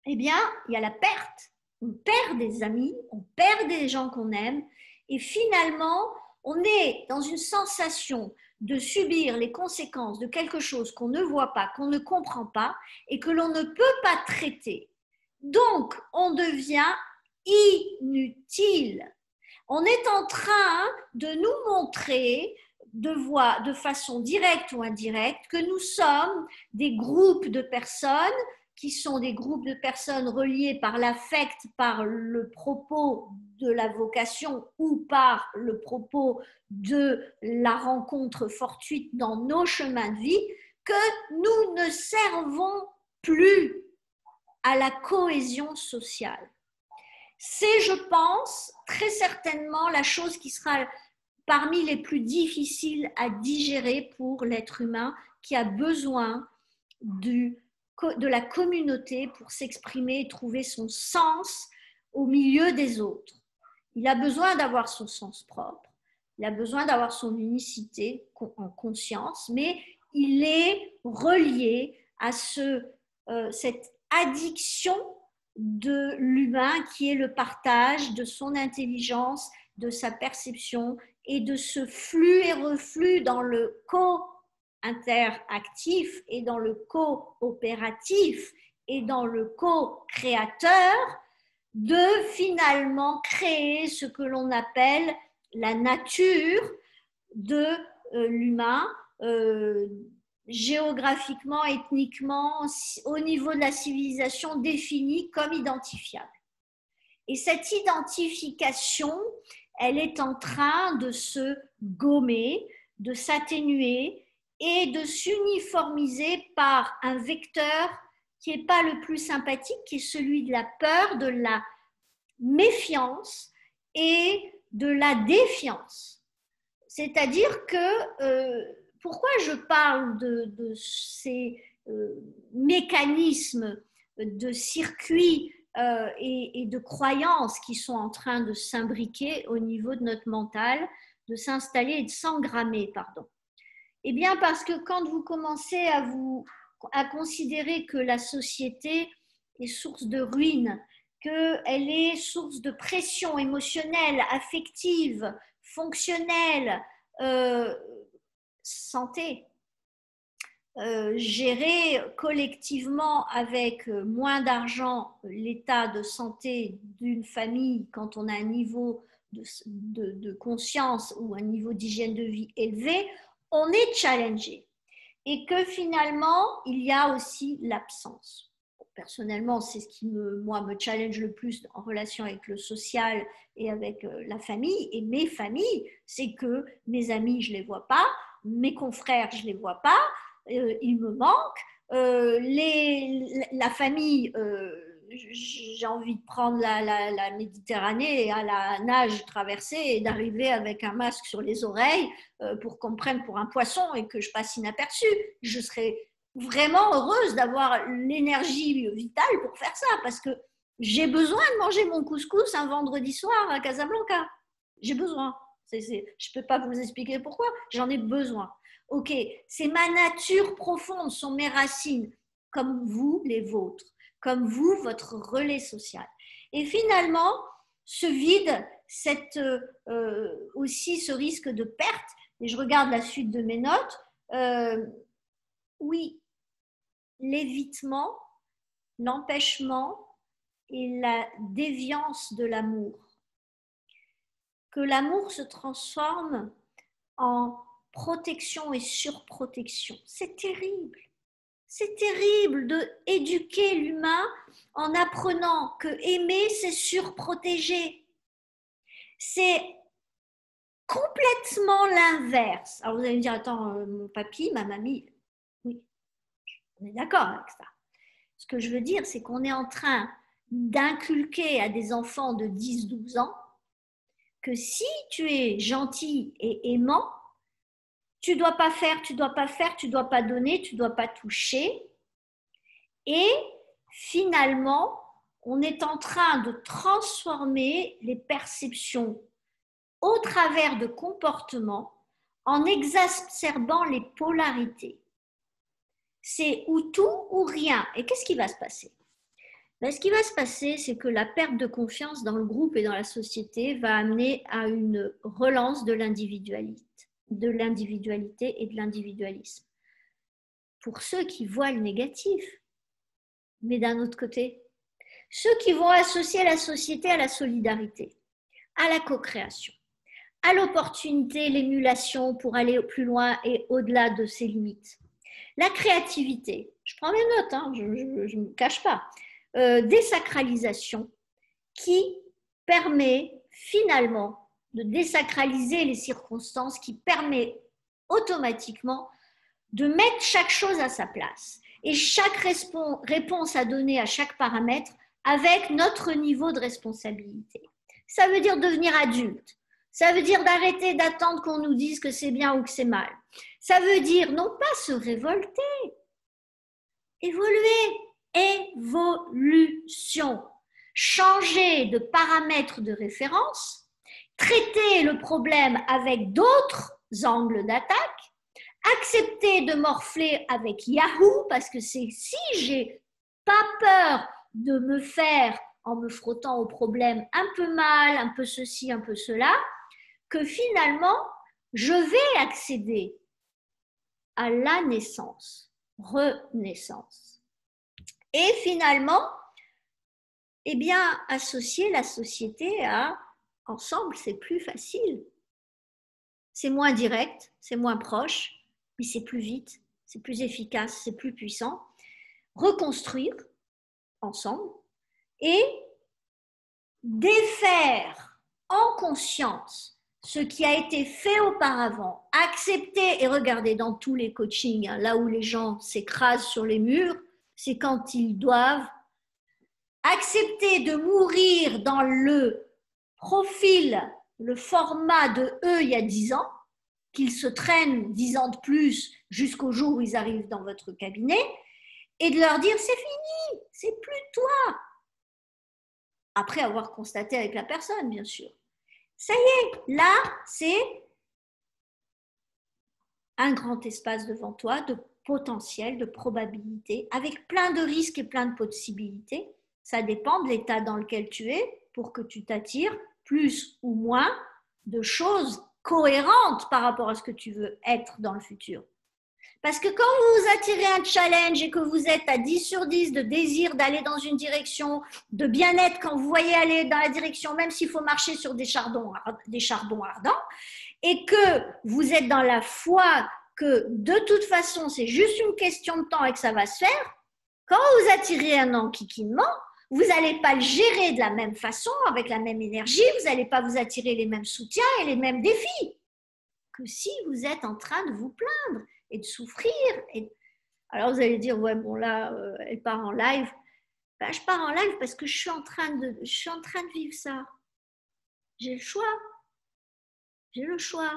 eh bien, il y a la perte. On perd des amis, on perd des gens qu'on aime, et finalement, on est dans une sensation de subir les conséquences de quelque chose qu'on ne voit pas, qu'on ne comprend pas et que l'on ne peut pas traiter. Donc, on devient inutile. On est en train de nous montrer de façon directe ou indirecte que nous sommes des groupes de personnes qui sont des groupes de personnes reliées par l'affect, par le propos de la vocation ou par le propos de la rencontre fortuite dans nos chemins de vie, que nous ne servons plus à la cohésion sociale. C'est, je pense, très certainement la chose qui sera parmi les plus difficiles à digérer pour l'être humain qui a besoin de la communauté pour s'exprimer et trouver son sens au milieu des autres. Il a besoin d'avoir son sens propre, il a besoin d'avoir son unicité en conscience, mais il est relié à cette addiction de l'humain qui est le partage de son intelligence, de sa perception et de ce flux et reflux dans le interactif et dans le coopératif et dans le co-créateur de finalement créer ce que l'on appelle la nature de l'humain, géographiquement, ethniquement, au niveau de la civilisation définie comme identifiable. Et cette identification, elle est en train de se gommer, de s'atténuer et de s'uniformiser par un vecteur qui n'est pas le plus sympathique, qui est celui de la peur, de la méfiance et de la défiance. C'est-à-dire que, pourquoi je parle de ces mécanismes de circuits et de croyances qui sont en train de s'imbriquer au niveau de notre mental, de s'installer et de s'engrammer, pardon. Eh bien, parce que quand vous commencez à considérer que la société est source de ruine, qu'elle est source de pression émotionnelle, affective, fonctionnelle, santé, gérer collectivement avec moins d'argent l'état de santé d'une famille quand on a un niveau de conscience ou un niveau d'hygiène de vie élevé, on est challengé. Et que finalement, il y a aussi l'absence. Personnellement, c'est ce qui me challenge le plus en relation avec le social et avec la famille et mes familles, c'est que mes amis, je ne les vois pas, mes confrères, je ne les vois pas, ils me manquent. La famille, j'ai envie de prendre la Méditerranée et à la nage traversée et d'arriver avec un masque sur les oreilles pour qu'on me prenne pour un poisson et que je passe inaperçue. Je serais vraiment heureuse d'avoir l'énergie vitale pour faire ça parce que j'ai besoin de manger mon couscous un vendredi soir à Casablanca. J'ai besoin. Je ne peux pas vous expliquer pourquoi, j'en ai besoin. Ok, c'est ma nature profonde, sont mes racines, comme vous, les vôtres, comme vous, votre relais social. Et finalement, ce vide, aussi ce risque de perte, et je regarde la suite de mes notes, oui, l'évitement, l'empêchement et la déviance de l'amour. Que l'amour se transforme en protection et surprotection. C'est terrible. C'est terrible d'éduquer l'humain en apprenant que aimer, c'est surprotéger. C'est complètement l'inverse. Alors vous allez me dire, attends, mon papy, ma mamie, oui, on est d'accord avec ça. Ce que je veux dire, c'est qu'on est en train d'inculquer à des enfants de 10-12 ans que si tu es gentil et aimant, tu ne dois pas faire, tu ne dois pas faire, tu ne dois pas donner, tu ne dois pas toucher. Et finalement, on est en train de transformer les perceptions au travers de comportements en exacerbant les polarités. C'est ou tout ou rien. Et qu'est-ce qui va se passer ? Ben, ce qui va se passer, c'est que la perte de confiance dans le groupe et dans la société va amener à une relance de l'individualité et de l'individualisme. Pour ceux qui voient le négatif, mais d'un autre côté, ceux qui vont associer la société à la solidarité, à la co-création, à l'opportunité, l'émulation pour aller plus loin et au-delà de ses limites. La créativité, je prends mes notes, hein, je ne me cache pas, désacralisation qui permet finalement de désacraliser les circonstances, qui permet automatiquement de mettre chaque chose à sa place et chaque réponse à donner à chaque paramètre avec notre niveau de responsabilité. Ça veut dire devenir adulte. Ça veut dire d'arrêter d'attendre qu'on nous dise que c'est bien ou que c'est mal. Ça veut dire non pas se révolter, évoluer, évolution, changer de paramètres de référence, traiter le problème avec d'autres angles d'attaque, accepter de morfler avec Yahoo, parce que c'est si j'ai pas peur de me faire, en me frottant au problème, un peu mal, un peu ceci, un peu cela, que finalement, je vais accéder à la naissance, renaissance. Et finalement, eh bien, associer la société à ensemble, c'est plus facile. C'est moins direct, c'est moins proche, mais c'est plus vite, c'est plus efficace, c'est plus puissant. Reconstruire ensemble et défaire en conscience ce qui a été fait auparavant, accepter et regarder dans tous les coachings, hein, là où les gens s'écrasent sur les murs, c'est quand ils doivent accepter de mourir dans le profil, le format de eux il y a 10 ans, qu'ils se traînent 10 ans de plus jusqu'au jour où ils arrivent dans votre cabinet, et de leur dire c'est fini, c'est plus toi. Après avoir constaté avec la personne, bien sûr. Ça y est, là, c'est un grand espace devant toi de potentiel, de probabilité, avec plein de risques et plein de possibilités. Ça dépend de l'état dans lequel tu es pour que tu t'attires plus ou moins de choses cohérentes par rapport à ce que tu veux être dans le futur. Parce que quand vous vous attirez un challenge et que vous êtes à 10 sur 10 de désir d'aller dans une direction, de bien-être quand vous voyez aller dans la direction, même s'il faut marcher sur des chardons ardents, et que vous êtes dans la foi que de toute façon c'est juste une question de temps et que ça va se faire, quand vous attirez un enquiquinement, vous n'allez pas le gérer de la même façon, avec la même énergie, vous n'allez pas vous attirer les mêmes soutiens et les mêmes défis que si vous êtes en train de vous plaindre et de souffrir. Alors vous allez dire, ouais, bon là, elle part en live. Ben, je pars en live parce que je suis en train de vivre ça. J'ai le choix. J'ai le choix.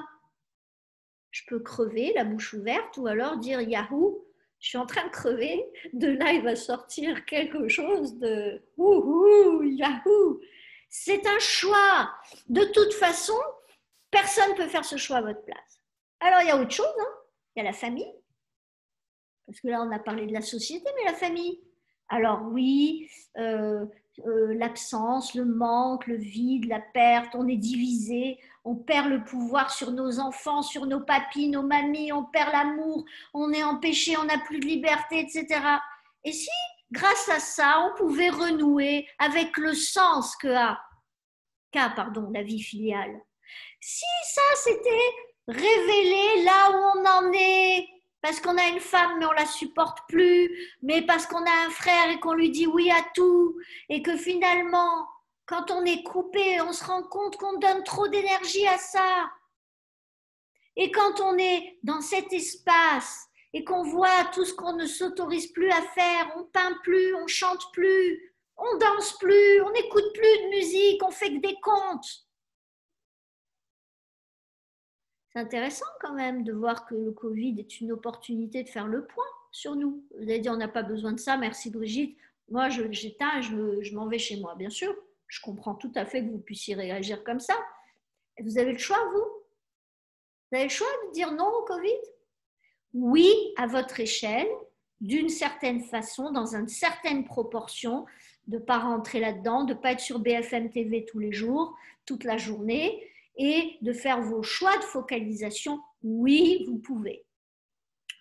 Je peux crever la bouche ouverte ou alors dire, Yahoo, je suis en train de crever, de là il va sortir quelque chose de wouhou, Yahoo. C'est un choix. De toute façon, personne ne peut faire ce choix à votre place. Alors il y a autre chose, hein. Il y a la famille. Parce que là on a parlé de la société, mais la famille. Alors oui, l'absence, le manque, le vide, la perte, on est divisé, on perd le pouvoir sur nos enfants, sur nos papis, nos mamies, on perd l'amour, on est empêché, on n'a plus de liberté, etc. Et si, grâce à ça, on pouvait renouer avec le sens qu'a la vie filiale. Si ça, c'était révélé là où on en est, parce qu'on a une femme mais on la supporte plus, mais parce qu'on a un frère et qu'on lui dit oui à tout, et que finalement, quand on est coupé, on se rend compte qu'on donne trop d'énergie à ça. Et quand on est dans cet espace et qu'on voit tout ce qu'on ne s'autorise plus à faire, on peint plus, on chante plus, on danse plus, on n'écoute plus de musique, on fait que des contes. C'est intéressant quand même de voir que le Covid est une opportunité de faire le point sur nous. Vous avez dit, on n'a pas besoin de ça, merci Brigitte. Moi, j'éteins et je m'en vais chez moi. Bien sûr, je comprends tout à fait que vous puissiez réagir comme ça. Et vous avez le choix, vous? Vous avez le choix de dire non au Covid? Oui, à votre échelle, d'une certaine façon, dans une certaine proportion, de ne pas rentrer là-dedans, de ne pas être sur BFM TV tous les jours, toute la journée, et de faire vos choix de focalisation. Oui, vous pouvez.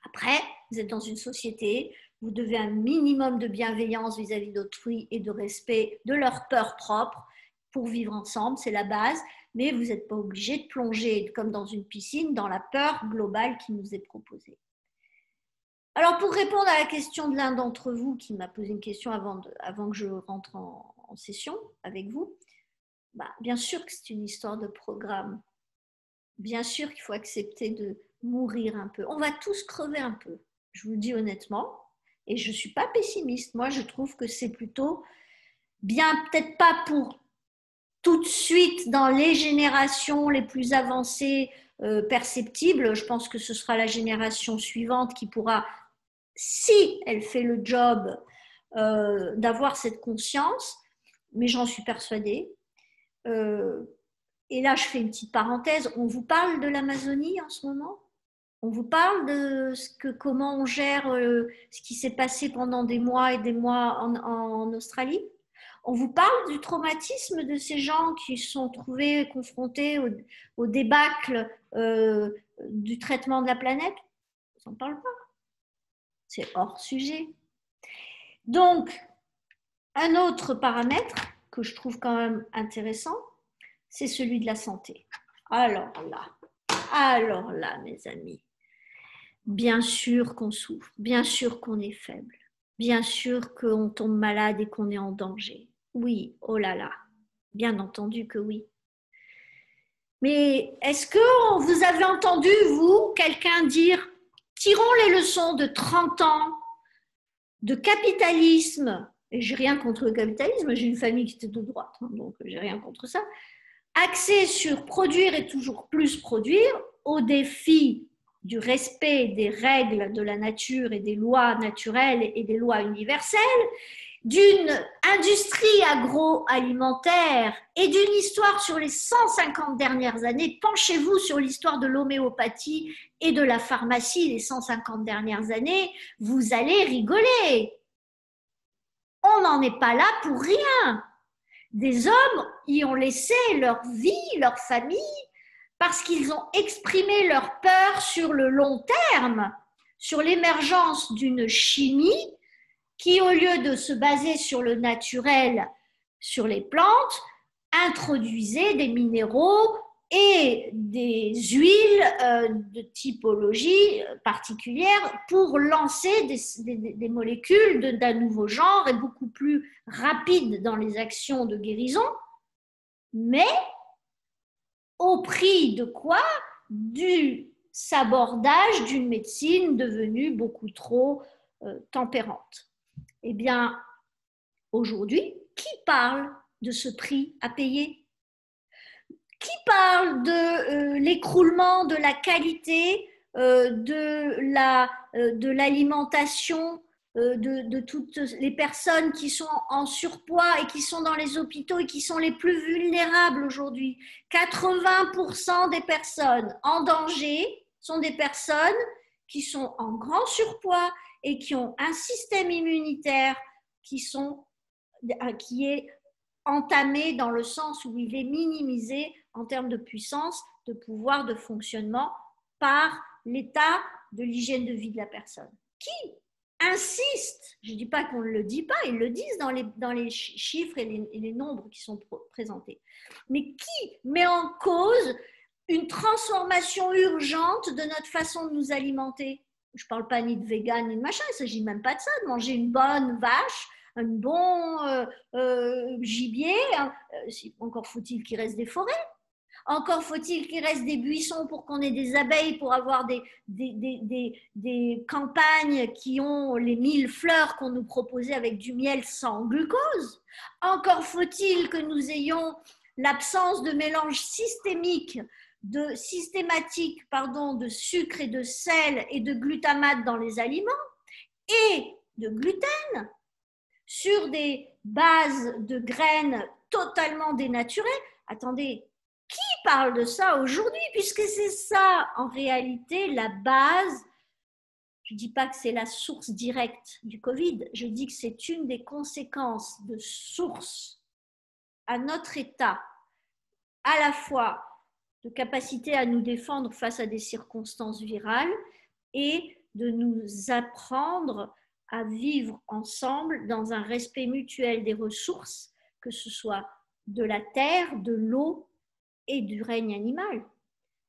Après, vous êtes dans une société, vous devez un minimum de bienveillance vis-à-vis d'autrui et de respect de leur peur propre pour vivre ensemble, c'est la base, mais vous n'êtes pas obligé de plonger comme dans une piscine dans la peur globale qui nous est proposée. Alors, pour répondre à la question de l'un d'entre vous qui m'a posé une question avant que je rentre en session avec vous, bien sûr que c'est une histoire de programme. Bien sûr qu'il faut accepter de mourir un peu. On va tous crever un peu, je vous le dis honnêtement. Et je ne suis pas pessimiste. Moi, je trouve que c'est plutôt bien, peut-être pas pour tout de suite dans les générations les plus avancées perceptibles. Je pense que ce sera la génération suivante qui pourra, si elle fait le job, d'avoir cette conscience. Mais j'en suis persuadée. Et là, je fais une petite parenthèse. On vous parle de l'Amazonie en ce moment? On vous parle de comment on gère ce qui s'est passé pendant des mois et des mois en Australie? On vous parle du traumatisme de ces gens qui se sont trouvés confrontés au débâcle du traitement de la planète? On n'en parle pas. C'est hors sujet. Donc, un autre paramètre que je trouve quand même intéressant, c'est celui de la santé. Alors là, mes amis, bien sûr qu'on souffre, bien sûr qu'on est faible, bien sûr qu'on tombe malade et qu'on est en danger. Oui, oh là là, bien entendu que oui. Mais est-ce que vous avez entendu, vous, quelqu'un dire « Tirons les leçons de 30 ans de capitalisme », et j'ai rien contre le capitalisme, j'ai une famille qui était de droite, donc j'ai rien contre ça, axé sur produire et toujours plus produire, au défi du respect des règles de la nature et des lois naturelles et des lois universelles, d'une industrie agroalimentaire et d'une histoire sur les 150 dernières années. Penchez-vous sur l'histoire de l'homéopathie et de la pharmacie les 150 dernières années, vous allez rigoler. On n'en est pas là pour rien. Des hommes y ont laissé leur vie, leur famille, parce qu'ils ont exprimé leur peur sur le long terme, sur l'émergence d'une chimie qui, au lieu de se baser sur le naturel, sur les plantes, introduisait des minéraux et des huiles de typologie particulière pour lancer des molécules d'un nouveau genre et beaucoup plus rapides dans les actions de guérison, mais au prix de quoi? Du sabordage d'une médecine devenue beaucoup trop tempérante. Eh bien, aujourd'hui, qui parle de ce prix à payer? Qui parle de l'écroulement de la qualité de l'alimentation de toutes les personnes qui sont en surpoids et qui sont dans les hôpitaux et qui sont les plus vulnérables aujourd'hui? 80% des personnes en danger sont des personnes qui sont en grand surpoids et qui ont un système immunitaire qui est entamé dans le sens où il est minimisé en termes de puissance, de pouvoir, de fonctionnement par l'état de l'hygiène de vie de la personne. Qui insiste, je ne dis pas qu'on ne le dit pas, ils le disent dans les chiffres et les nombres qui sont présentés, mais qui met en cause une transformation urgente de notre façon de nous alimenter? Je ne parle pas ni de vegan ni de machin, il ne s'agit même pas de ça, de manger une bonne vache, un bon gibier, encore faut-il qu'il reste des forêts, encore faut-il qu'il reste des buissons pour qu'on ait des abeilles, pour avoir des campagnes qui ont les 1000 fleurs qu'on nous proposait avec du miel sans glucose. Encore faut-il que nous ayons l'absence de mélange systématique de sucre et de sel et de glutamate dans les aliments et de gluten sur des bases de graines totalement dénaturées. Attendez, qui parle de ça aujourd'hui? Puisque c'est ça, en réalité, la base. Je ne dis pas que c'est la source directe du Covid, je dis que c'est une des conséquences de source à notre état, à la fois de capacité à nous défendre face à des circonstances virales et de nous apprendre à vivre ensemble dans un respect mutuel des ressources, que ce soit de la terre, de l'eau et du règne animal.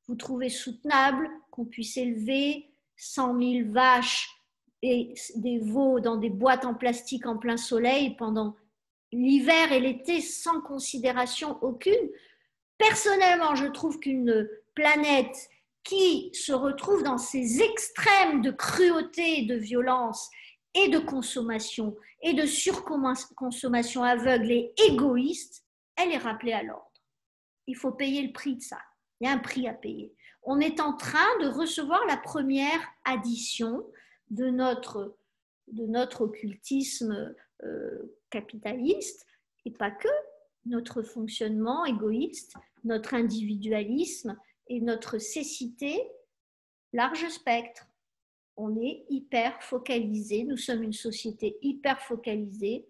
Vous trouvez soutenable qu'on puisse élever 100 000 vaches et des veaux dans des boîtes en plastique en plein soleil pendant l'hiver et l'été sans considération aucune? Personnellement, je trouve qu'une planète qui se retrouve dans ces extrêmes de cruauté, de violence et de consommation et de surconsommation aveugle et égoïste, elle est rappelée à l'ordre. Il faut payer le prix de ça. Il y a un prix à payer. On est en train de recevoir la première addition de notre occultisme capitaliste, et pas que, notre fonctionnement égoïste, notre individualisme et notre cécité large spectre. On est hyper focalisé, nous sommes une société hyper focalisée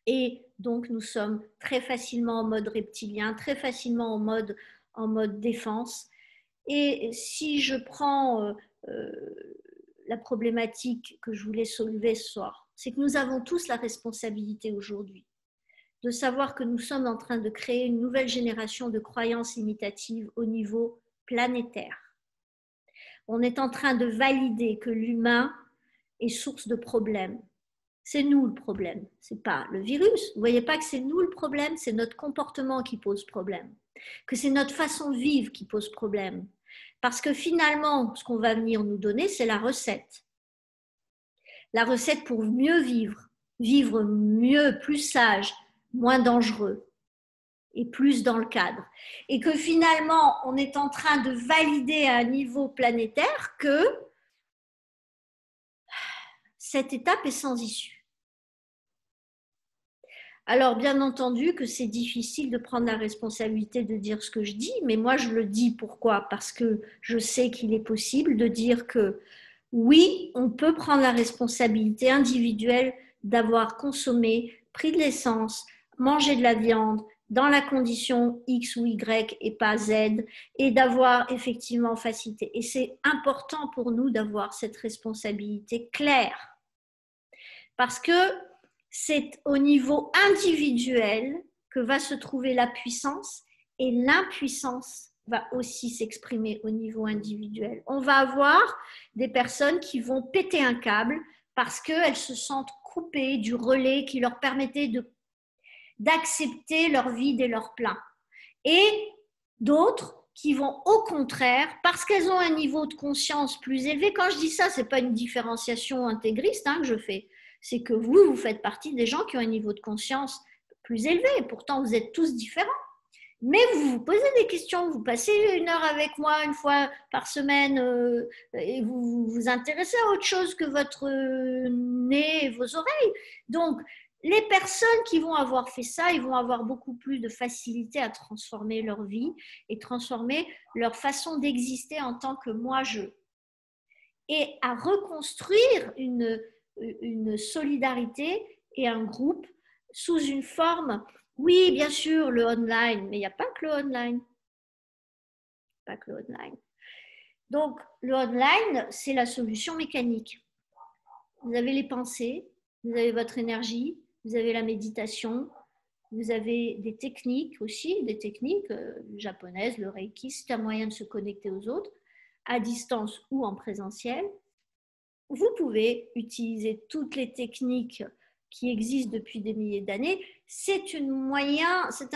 et donc nous sommes très facilement en mode reptilien, très facilement en mode défense. Et si je prends la problématique que je voulais soulever ce soir, c'est que nous avons tous la responsabilité aujourd'hui de savoir que nous sommes en train de créer une nouvelle génération de croyances imitatives au niveau planétaire. On est en train de valider que l'humain est source de problèmes. C'est nous le problème, ce n'est pas le virus. Vous ne voyez pas que c'est nous le problème, c'est notre comportement qui pose problème, que c'est notre façon de vivre qui pose problème. Parce que finalement, ce qu'on va venir nous donner, c'est la recette. La recette pour mieux vivre, vivre mieux, plus sage, moins dangereux et plus dans le cadre. Et que finalement, on est en train de valider à un niveau planétaire que cette étape est sans issue. Alors, bien entendu que c'est difficile de prendre la responsabilité de dire ce que je dis, mais moi, je le dis pourquoi? Parce que je sais qu'il est possible de dire que oui, on peut prendre la responsabilité individuelle d'avoir consommé, pris de l'essence, mangé de la viande, dans la condition X ou Y et pas Z, et d'avoir effectivement facilité. Et c'est important pour nous d'avoir cette responsabilité claire, parce que c'est au niveau individuel que va se trouver la puissance, et l'impuissance va aussi s'exprimer au niveau individuel. On va avoir des personnes qui vont péter un câble parce qu'elles se sentent coupées du relais qui leur permettait d'accepter leur vide et leur plein. Et d'autres qui vont au contraire, parce qu'elles ont un niveau de conscience plus élevé. Quand je dis ça, ce n'est pas une différenciation intégriste que je fais. C'est que vous faites partie des gens qui ont un niveau de conscience plus élevé. Pourtant, vous êtes tous différents. Mais vous vous posez des questions, vous passez 1 heure avec moi 1 fois par semaine et vous vous intéressez à autre chose que votre nez et vos oreilles. Donc, les personnes qui vont avoir fait ça, ils vont avoir beaucoup plus de facilité à transformer leur vie et transformer leur façon d'exister en tant que moi-je. Et à reconstruire une solidarité et un groupe sous une forme. Oui, bien sûr, le online, mais il n'y a pas que le online. Pas que le online. Donc, le online, c'est la solution mécanique. Vous avez les pensées, vous avez votre énergie, vous avez la méditation, vous avez des techniques aussi, des techniques japonaises, le Reiki, c'est un moyen de se connecter aux autres, à distance ou en présentiel. Vous pouvez utiliser toutes les techniques qui existent depuis des milliers d'années. C'est un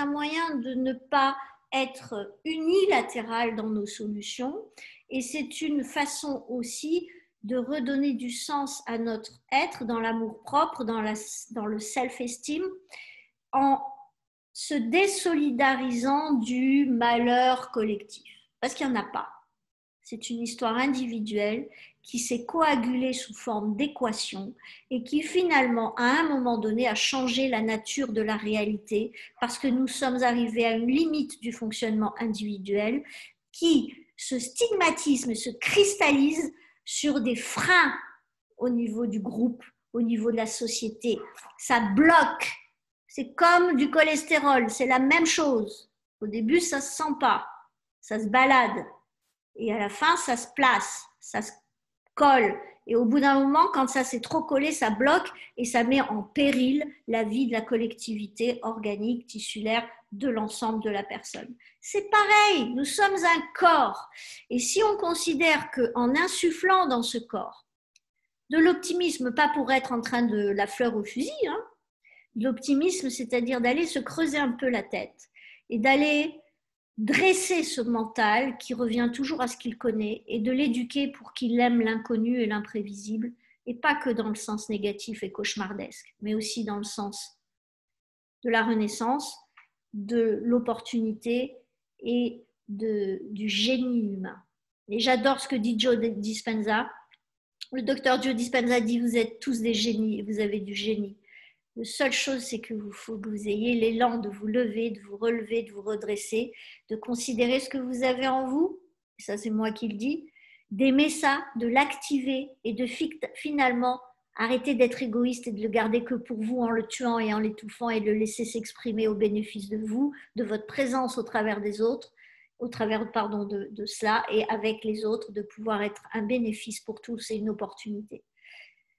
moyen de ne pas être unilatéral dans nos solutions, et c'est une façon aussi de redonner du sens à notre être, dans l'amour-propre, dans le self-esteem, en se désolidarisant du malheur collectif. Parce qu'il n'y en a pas. C'est une histoire individuelle qui s'est coagulée sous forme d'équations et qui finalement, à un moment donné, a changé la nature de la réalité parce que nous sommes arrivés à une limite du fonctionnement individuel qui se stigmatise, se cristallise sur des freins au niveau du groupe, au niveau de la société. Ça bloque. C'est comme du cholestérol, c'est la même chose. Au début, ça ne se sent pas, ça se balade. Et à la fin, ça se place, ça se colle. Et au bout d'un moment, quand ça s'est trop collé, ça bloque et ça met en péril la vie de la collectivité organique, tissulaire de l'ensemble de la personne. C'est pareil, nous sommes un corps. Et si on considère qu'en insufflant dans ce corps de l'optimisme, pas pour être en train de la fleur au fusil, de l'optimisme, c'est-à-dire d'aller se creuser un peu la tête et d'aller dresser ce mental qui revient toujours à ce qu'il connaît et de l'éduquer pour qu'il aime l'inconnu et l'imprévisible, et pas que dans le sens négatif et cauchemardesque, mais aussi dans le sens de la renaissance, de l'opportunité et du génie humain. Et j'adore ce que dit Joe Dispenza. Le docteur Joe Dispenza dit: vous êtes tous des génies, vous avez du génie. La seule chose, c'est qu'il faut que vous ayez l'élan de vous lever, de vous relever, de vous redresser, de considérer ce que vous avez en vous, et ça c'est moi qui le dis, d'aimer ça, de l'activer et de finalement arrêter d'être égoïste et de le garder que pour vous en le tuant et en l'étouffant, et de le laisser s'exprimer au bénéfice de vous, de votre présence au travers des autres, au travers de cela, et avec les autres, de pouvoir être un bénéfice pour tous et une opportunité.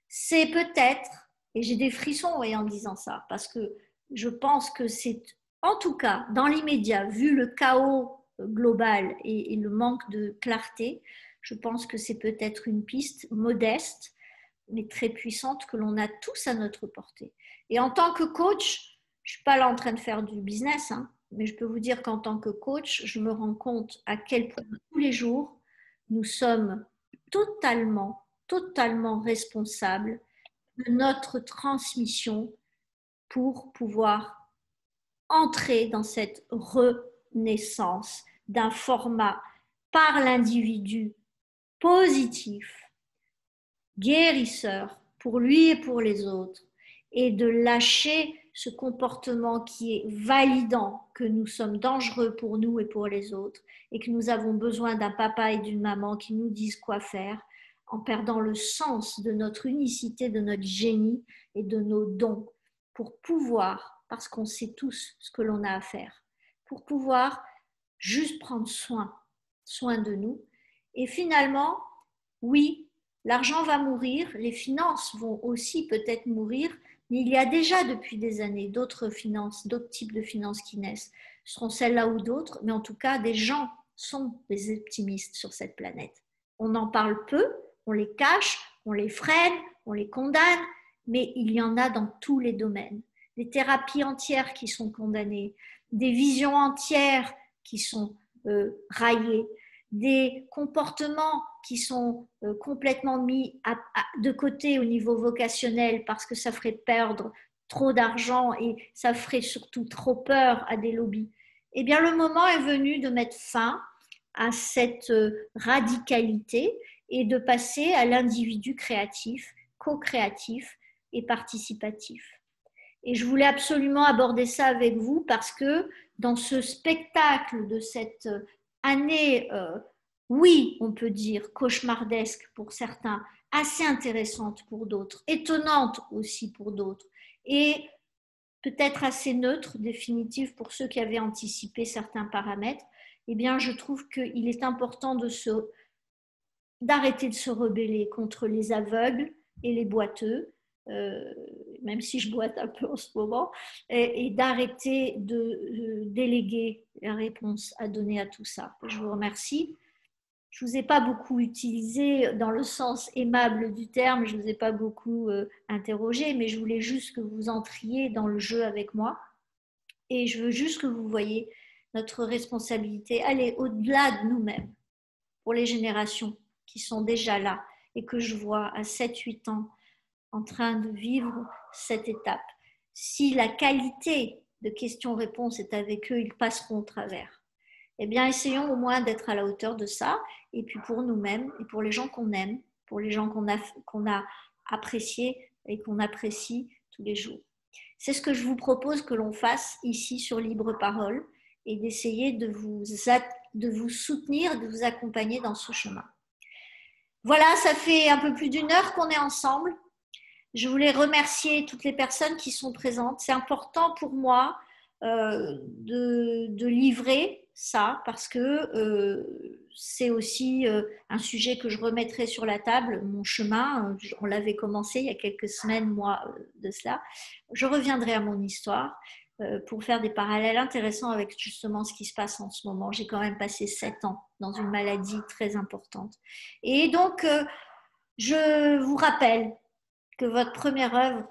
C'est peut-être, et j'ai des frissons en disant ça, parce que je pense que c'est, en tout cas, dans l'immédiat, vu le chaos global et le manque de clarté, je pense que c'est peut-être une piste modeste, mais très puissante, que l'on a tous à notre portée. Et en tant que coach, je ne suis pas là en train de faire du business, mais je peux vous dire qu'en tant que coach, je me rends compte à quel point tous les jours, nous sommes totalement responsables de notre transmission pour pouvoir entrer dans cette renaissance d'un format par l'individu positif, guérisseur pour lui et pour les autres, et de lâcher ce comportement qui est validant, que nous sommes dangereux pour nous et pour les autres, et que nous avons besoin d'un papa et d'une maman qui nous disent quoi faire, en perdant le sens de notre unicité, de notre génie et de nos dons, pour pouvoir parce qu'on sait tous ce que l'on a à faire, pour pouvoir juste prendre soin de nous. Et finalement, oui, l'argent va mourir, les finances vont aussi peut-être mourir, mais il y a déjà depuis des années d'autres finances, d'autres types de finances qui naissent. Ce seront celles-là ou d'autres, mais en tout cas, des gens sont des optimistes sur cette planète. On en parle peu, on les cache, on les freine, on les condamne, mais il y en a dans tous les domaines. Des thérapies entières qui sont condamnées, des visions entières qui sont raillées, des comportements qui sont complètement mis de côté au niveau vocationnel parce que ça ferait perdre trop d'argent et ça ferait surtout trop peur à des lobbies. Eh bien, le moment est venu de mettre fin à cette radicalité et de passer à l'individu créatif, co-créatif et participatif. Et je voulais absolument aborder ça avec vous parce que dans ce spectacle de cette année, oui, on peut dire cauchemardesque pour certains, assez intéressante pour d'autres, étonnante aussi pour d'autres, et peut-être assez neutre, définitive pour ceux qui avaient anticipé certains paramètres, eh bien, je trouve qu'il est important d'arrêter de se rebeller contre les aveugles et les boiteux, même si je boite un peu en ce moment, et d'arrêter de déléguer la réponse à donner à tout ça. Je vous remercie. Je ne vous ai pas beaucoup utilisé dans le sens aimable du terme, je ne vous ai pas beaucoup interrogé, mais je voulais juste que vous entriez dans le jeu avec moi. Et je veux juste que vous voyez notre responsabilité aller au-delà de nous-mêmes pour les générations qui sont déjà là et que je vois à 7-8 ans en train de vivre cette étape. Si la qualité de questions-réponses est avec eux, ils passeront au travers. Eh bien, essayons au moins d'être à la hauteur de ça, et puis pour nous-mêmes, et pour les gens qu'on aime, pour les gens qu'on a appréciés et qu'on apprécie tous les jours. C'est ce que je vous propose que l'on fasse ici sur Libre Parole, et d'essayer de vous soutenir, de vous accompagner dans ce chemin. Voilà, ça fait un peu plus d'1 heure qu'on est ensemble. Je voulais remercier toutes les personnes qui sont présentes. C'est important pour moi de livrer ça parce que c'est aussi un sujet que je remettrai sur la table, mon chemin. On l'avait commencé il y a quelques semaines, moi, de cela. Je reviendrai à mon histoire pour faire des parallèles intéressants avec justement ce qui se passe en ce moment. J'ai quand même passé 7 ans dans une maladie très importante. Et donc, je vous rappelle que votre première œuvre,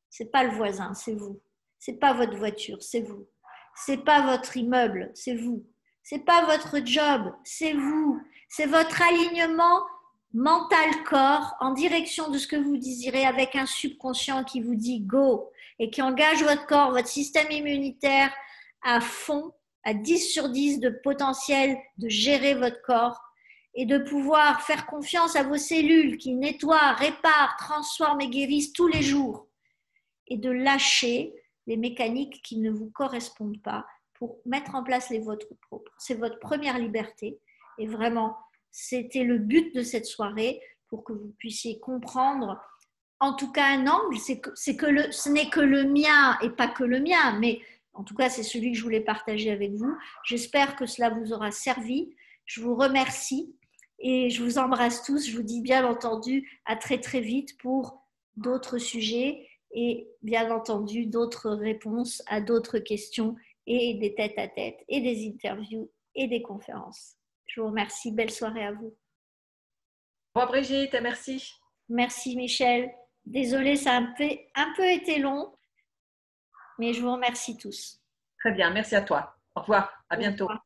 c'est pas le voisin, c'est vous. C'est pas votre voiture, c'est vous. C'est pas votre immeuble, c'est vous. C'est pas votre job, c'est vous. C'est votre alignement mental-corps en direction de ce que vous désirez avec un subconscient qui vous dit go et qui engage votre corps, votre système immunitaire à fond, à 10 sur 10 de potentiel de gérer votre corps et de pouvoir faire confiance à vos cellules qui nettoient, réparent, transforment et guérissent tous les jours et de lâcher les mécaniques qui ne vous correspondent pas pour mettre en place les vôtres propres. C'est votre première liberté et vraiment, c'était le but de cette soirée pour que vous puissiez comprendre en tout cas un angle, ce n'est que le mien et pas que le mien, mais en tout cas c'est celui que je voulais partager avec vous. J'espère que cela vous aura servi. Je vous remercie et je vous embrasse tous. Je vous dis bien entendu à très très vite pour d'autres sujets et bien entendu d'autres réponses à d'autres questions et des tête-à-tête et des interviews et des conférences. Je vous remercie. Belle soirée à vous. Au revoir Brigitte, merci. Merci Michel. Désolée, ça a un peu été long, mais je vous remercie tous. Très bien, merci à toi. Au revoir, à bientôt. Au revoir.